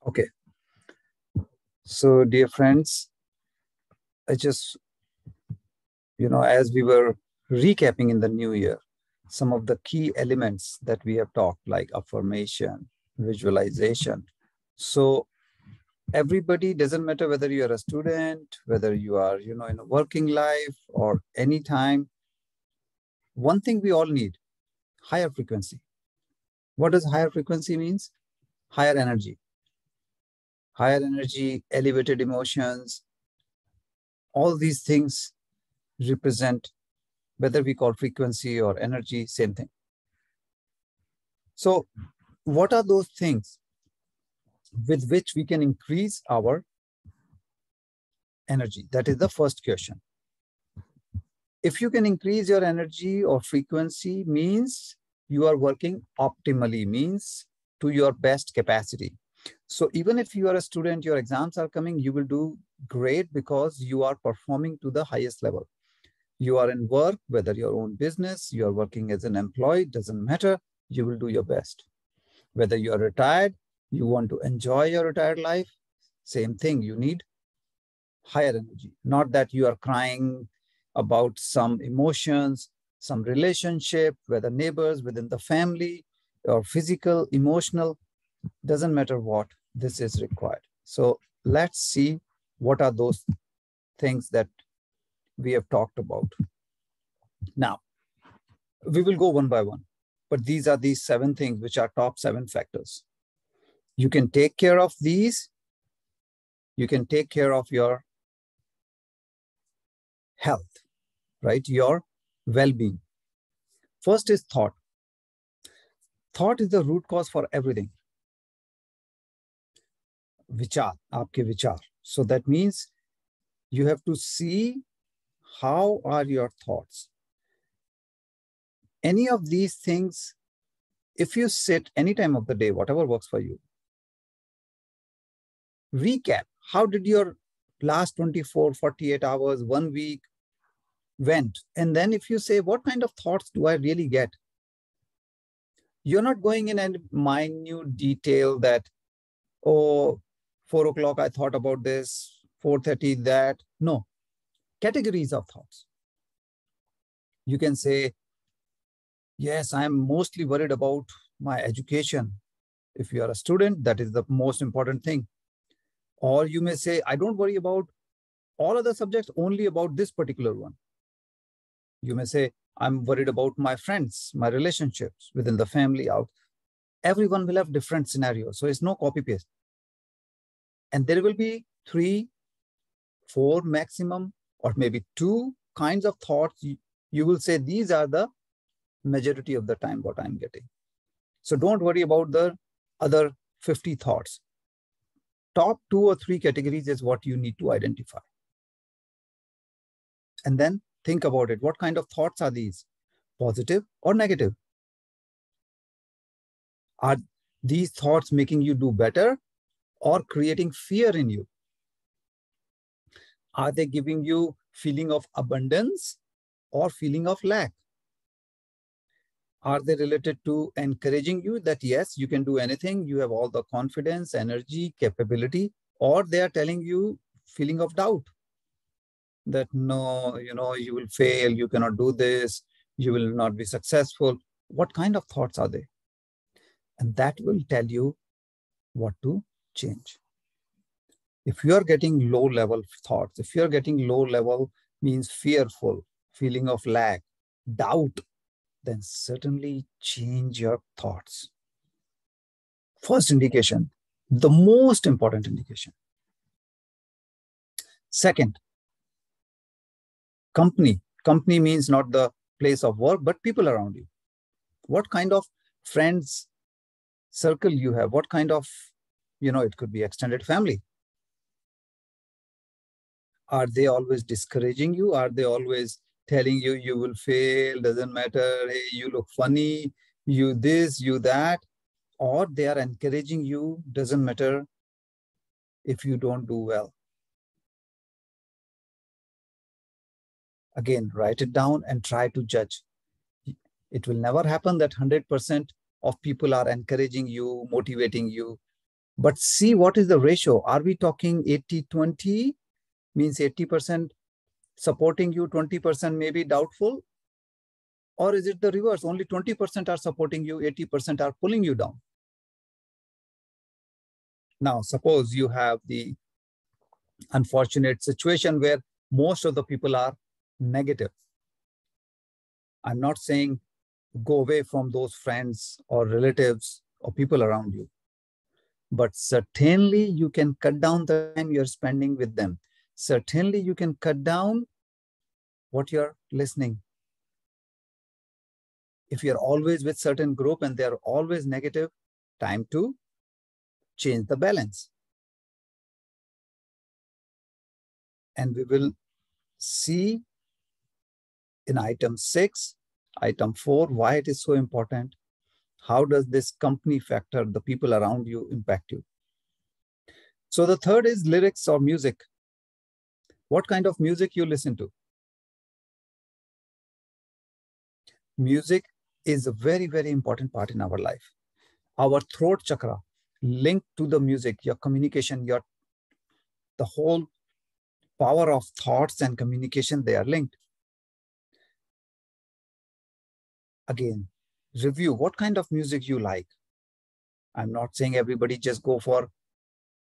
Okay. So, dear friends, I just, as we were recapping in the new year, some of the key elements that we have talked, like affirmation, visualization. So, everybody, doesn't matter whether you are a student, whether you are, in a working life or any time, one thing we all need: higher frequency. What does higher frequency means? Higher energy, elevated emotions. All these things represent, whether we call frequency or energy, same thing. So what are those things with which we can increase our energy? That is the first question. If you can increase your energy or frequency, means you are working optimally, means to your best capacity. So even if you are a student, your exams are coming, you will do great because you are performing to the highest level. You are in work, whether your own business, you are working as an employee, doesn't matter, you will do your best. Whether you are retired, you want to enjoy your retired life, same thing, you need higher energy. Not that you are crying about some emotions, some relationship, whether neighbors, within the family, or physical, emotional, doesn't matter what, this is required. So let's see what are those things that we have talked about. Now, we will go one by one, but these are these 7 things which are top 7 factors. You can take care of these. You can take care of your health, right? Your well-being. First is thought. Thought is the root cause for everything. Vichar, aapke vichar. So that means you have to see how are your thoughts. Any of these things, if you sit any time of the day, whatever works for you, recap. How did your last 24, 48 hours, 1 week went? And then if you say, what kind of thoughts do I really get? You're not going in any minute detail that, oh, 4 o'clock, I thought about this, 4:30, that. No, categories of thoughts. You can say, yes, I'm mostly worried about my education. If you are a student, that is the most important thing. Or you may say, I don't worry about all other subjects, only about this particular one. You may say, I'm worried about my friends, my relationships within the family, out. Everyone will have different scenarios. So it's no copy paste. And there will be 3, 4 maximum, or maybe 2 kinds of thoughts. You will say, these are the majority of the time what I'm getting. So don't worry about the other 50 thoughts. Top 2 or 3 categories is what you need to identify. And then think about it. What kind of thoughts are these? Positive or negative? Are these thoughts making you do better or creating fear in you? Are they giving you feeling of abundance or feeling of lack? Are they related to encouraging you that, yes, you can do anything, you have all the confidence, energy, capability, or they are telling you feeling of doubt that, no, you will fail, you cannot do this, you will not be successful? What kind of thoughts are they? And that will tell you what to change. If you are getting low level thoughts, if you're getting low level means fearful, feeling of lack, doubt, then certainly change your thoughts. First indication, the most important indication. Second, company. Company means not the place of work, but people around you. What kind of friends circle you have? What kind of, it could be extended family. Are they always discouraging you? Are they always telling you, you will fail, doesn't matter, hey, you look funny, you this, you that? Or they are encouraging you, doesn't matter if you don't do well. Again, write it down and try to judge. It will never happen that 100% of people are encouraging you, motivating you. But see what is the ratio. Are we talking 80-20? Means 80% supporting you, 20% maybe doubtful? Or is it the reverse? Only 20% are supporting you, 80% are pulling you down. Now, suppose you have the unfortunate situation where most of the people are negative. I'm not saying go away from those friends or relatives or people around you, but certainly you can cut down the time you're spending with them. Certainly you can cut down what you're listening. If you're always with certain group and they're always negative, time to change the balance. And we will see in item 6, item 4, why it is so important. How does this company factor, the people around you, impact you? So the third is lyrics or music. What kind of music you listen to? Music is a very, very important part in our life. Our throat chakra linked to the music, your communication, the whole power of thoughts and communication, they are linked. Again, review what kind of music you like. I'm not saying everybody just go for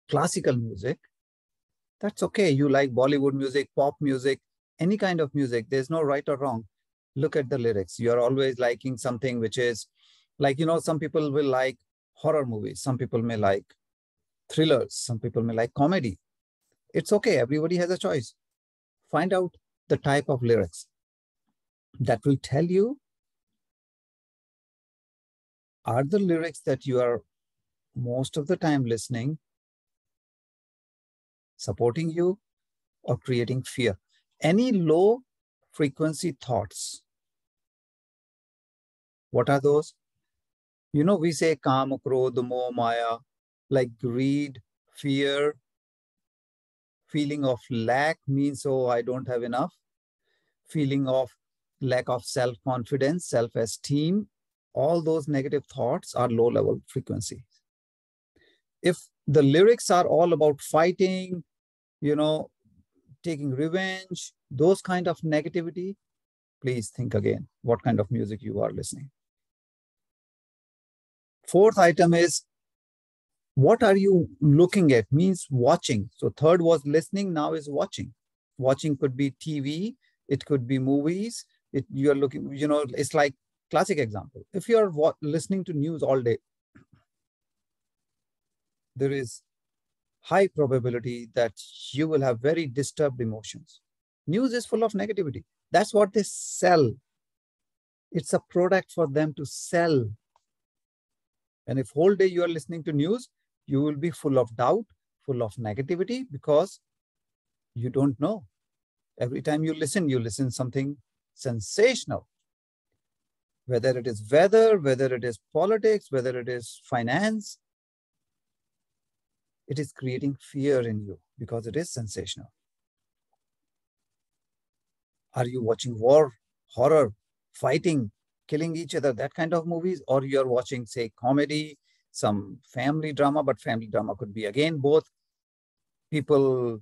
classical music. That's okay. You like Bollywood music, pop music, any kind of music. There's no right or wrong. Look at the lyrics. You're always liking something which is like, some people will like horror movies. Some people may like thrillers. Some people may like comedy. It's okay. Everybody has a choice. Find out the type of lyrics that will tell you, are the lyrics that you are most of the time listening supporting you or creating fear? Any low frequency thoughts, what are those? We say kama, krodha, moha, maya, like greed, fear, feeling of lack means, oh, I don't have enough. Feeling of lack of self-confidence, self-esteem, all those negative thoughts are low-level frequencies. If the lyrics are all about fighting, taking revenge, those kind of negativity, please think again what kind of music you are listening. Fourth item is, what are you looking at? Means watching. So third was listening, now is watching. Watching could be TV, it could be movies. You're looking, it's like classic example. If you're listening to news all day, there is high probability that you will have very disturbed emotions. News is full of negativity. That's what they sell. It's a product for them to sell. And if whole day you are listening to news, you will be full of doubt, full of negativity, because you don't know. Every time you listen something sensational. Whether it is weather, whether it is politics, whether it is finance, it is creating fear in you because it is sensational. Are you watching war, horror, fighting, killing each other, that kind of movies? Or you're watching, say, comedy, some family drama, but family drama could be, again, both people,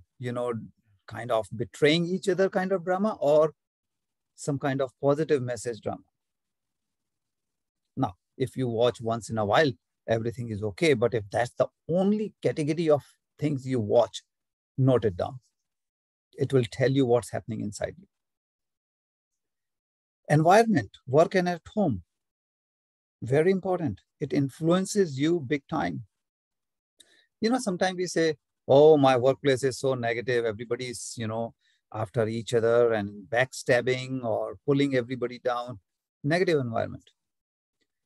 kind of betraying each other kind of drama, or some kind of positive message drama. Now, if you watch once in a while, everything is okay. But if that's the only category of things you watch, note it down. It will tell you what's happening inside you. Environment, work and at home, very important. It influences you big time. Sometimes we say, oh, my workplace is so negative. Everybody's, after each other and backstabbing or pulling everybody down. Negative environment.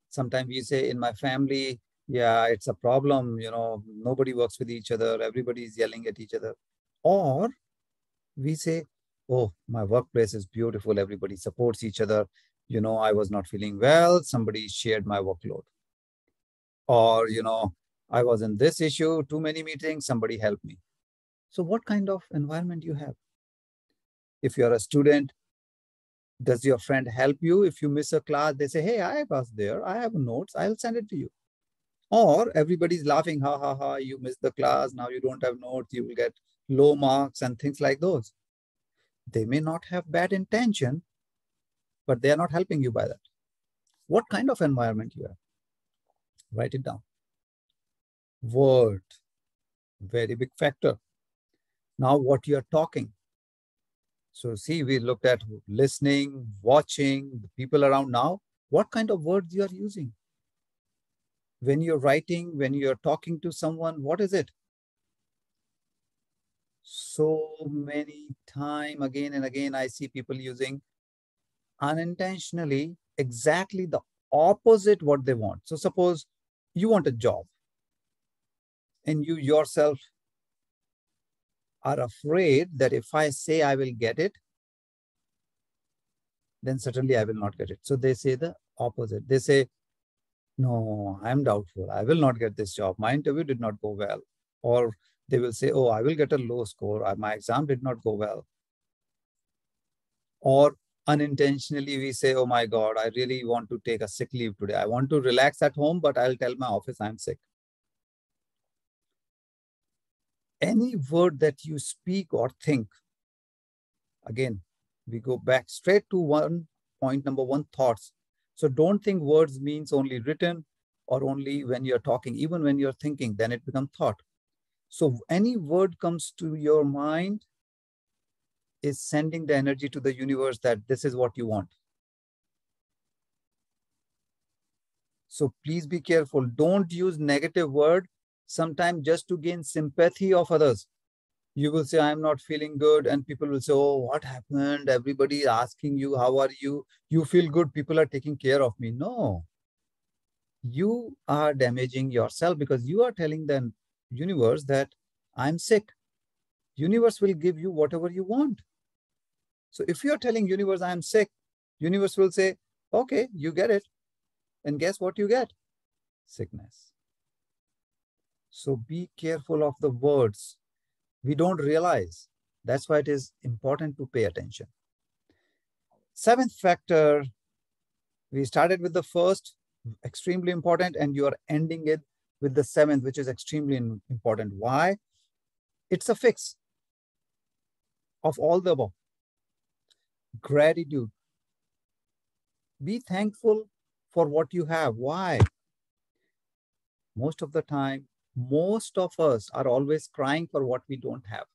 Sometimes we say, in my family, yeah, it's a problem. Nobody works with each other. Everybody is yelling at each other. Or we say, oh, my workplace is beautiful. Everybody supports each other. I was not feeling well. Somebody shared my workload. Or, I was in this issue, too many meetings, somebody helped me. So what kind of environment you have? If you're a student, does your friend help you? If you miss a class, they say, hey, I was there. I have notes. I'll send it to you. Or everybody's laughing, ha, ha, ha, you missed the class, now you don't have notes, you will get low marks and things like those. They may not have bad intention, but they are not helping you by that. What kind of environment you have? Write it down. Word, very big factor. Now what you are talking. So see, we looked at listening, watching, the people around. Now, what kind of words you are using? When you're writing, when you're talking to someone, what is it? So many time, again and again, I see people using unintentionally exactly the opposite what they want. So suppose you want a job and you yourself are afraid that if I say I will get it, then certainly I will not get it. So they say the opposite. They say, no, I'm doubtful. I will not get this job. My interview did not go well. Or they will say, oh, I will get a low score. My exam did not go well. Or unintentionally we say, oh my God, I really want to take a sick leave today. I want to relax at home, but I'll tell my office I'm sick. Any word that you speak or think, again, we go back straight to point number one, thoughts. So don't think words means only written or only when you're talking. Even when you're thinking, then it becomes thought. So any word comes to your mind is sending the energy to the universe that this is what you want. So please be careful. Don't use negative word sometimes just to gain sympathy of others. You will say, I'm not feeling good. And people will say, oh, what happened? Everybody is asking you, how are you? You feel good. People are taking care of me. No. You are damaging yourself because you are telling the universe that I'm sick. Universe will give you whatever you want. So if you're telling universe, I'm sick, universe will say, okay, you get it. And guess what you get? Sickness. So be careful of the words. We don't realize. That's why it is important to pay attention. Seventh factor, we started with the first, extremely important, and you are ending it with the seventh, which is extremely important. Why? It's a fix of all the above. Gratitude. Be thankful for what you have. Why? Most of the time, most of us are always crying for what we don't have.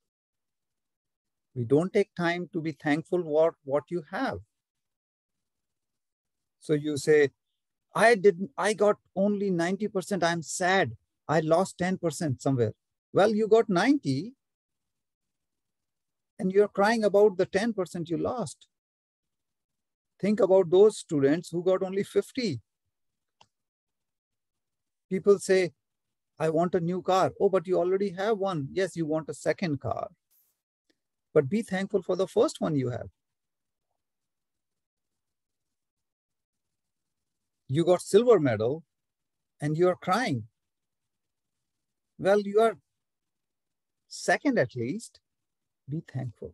We don't take time to be thankful for what you have. So you say, I got only 90%. I'm sad. I lost 10% somewhere. Well, you got 90 and you're crying about the 10% you lost. Think about those students who got only 50. People say, I want a new car. Oh, but you already have one. Yes, you want a second car. But be thankful for the first one you have. You got silver medal and you are crying. Well, you are second at least. Be thankful.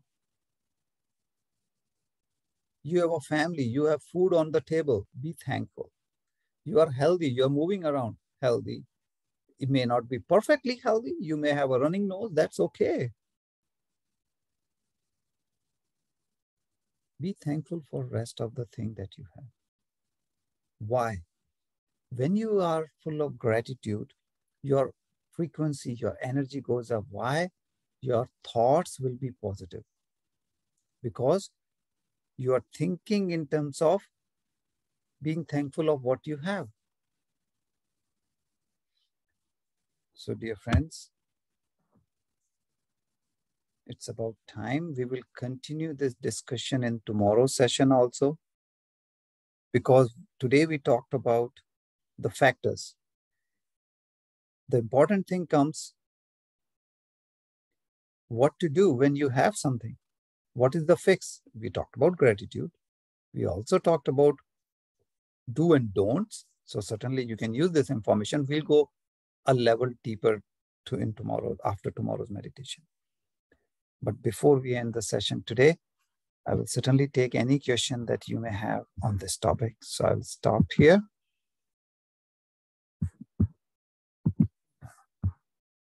You have a family. You have food on the table. Be thankful. You are healthy. You're moving around healthy. It may not be perfectly healthy. You may have a running nose. That's okay. Be thankful for the rest of the thing that you have. Why? When you are full of gratitude, your frequency, your energy goes up. Why? Your thoughts will be positive because you are thinking in terms of being thankful of what you have. So, dear friends, it's about time. We will continue this discussion in tomorrow's session also, because today we talked about the factors. The important thing comes, what to do when you have something. What is the fix? We talked about gratitude. We also talked about do and don'ts. So certainly you can use this information. We'll go a level deeper after tomorrow's meditation. But before we end the session today, I will certainly take any question that you may have on this topic. So I'll stop here.